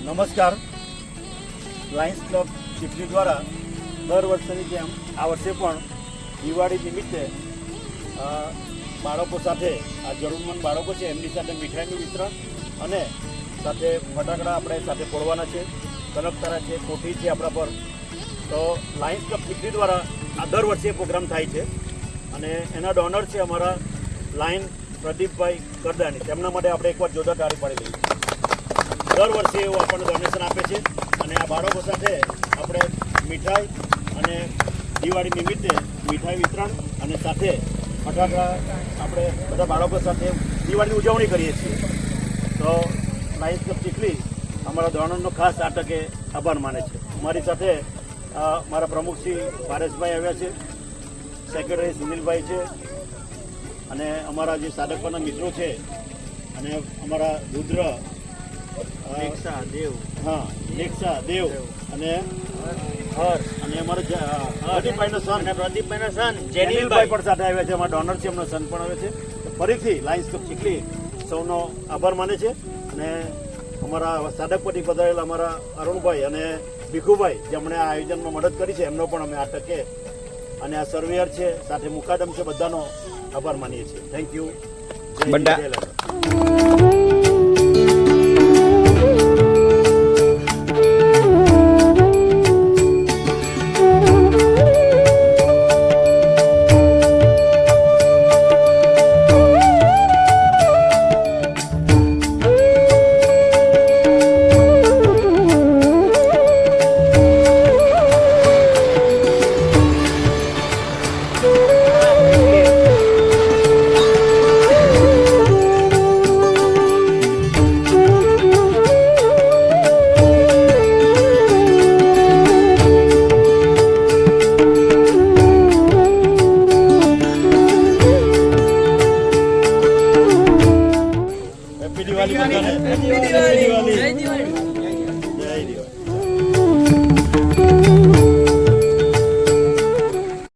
નમસ્કાર. Lions club Chikhli દ્વારા દર વર્ષની જેમ આ વર્ષે પણ દિવાળી નિમિત્તે બાળકો સાથે આ જરૂરમંદ બાળકો છે એમની સાથે મીઠાઈનું વિતરણ અને સાથે ફટાકડા આપણે સાથે ફોડવાના છે. કનકતારા છે, કોઠી છે આપણા પર. તો લાયન્સ ક્લબ ચીખલી દ્વારા આ દર વર્ષે પ્રોગ્રામ થાય છે અને એના ડોનર છે અમારા લાયન પ્રદીપભાઈ કરદાની. તેમના માટે આપણે એકવાર જોરદાર તાળી પાડી લઈએ. દર વર્ષે એવું આપણને ડોનેશન આપે છે અને આ બાળકો સાથે આપણે મીઠાઈ અને દિવાળી નિમિત્તે મીઠાઈ વિતરણ અને સાથે ફટાકડા આપણે બધા બાળકો સાથે દિવાળીની ઉજવણી કરીએ છીએ. તો લાયન્સ ક્લબ ચીખલી અમારા ડોનરનો ખાસ આ તકે આભાર માને છે. મારી સાથે મારા પ્રમુખ શ્રી પારેશભાઈ આવ્યા છે, સેક્રેટરી સુનિલભાઈ છે અને અમારા જે સાધકવાના મિત્રો છે અને અમારા રુદ્ર નેક્ષા દેવ અને હર્ષ અને અમારા પ્રદીપભાઈનો સન જેનિલભાઈ પણ સાથે આવ્યા છે. અમારા ડોનર છે, એમનો સન પણ આવે છે. ફરીથી લાયન્સ ક્લબ ચીખલી સૌનો આભાર માને છે અને અમારા સાધકપતિ પધારેલા અમારા અરુણભાઈ અને ભીખુભાઈ જેમણે આ આયોજનમાં મદદ કરી છે એમનો પણ અમે આ તકે અને આ સર્વેયર છે સાથે મુકાદમ છે બધાનો આભાર માનીએ છીએ. Thank you. જય દિવાળી.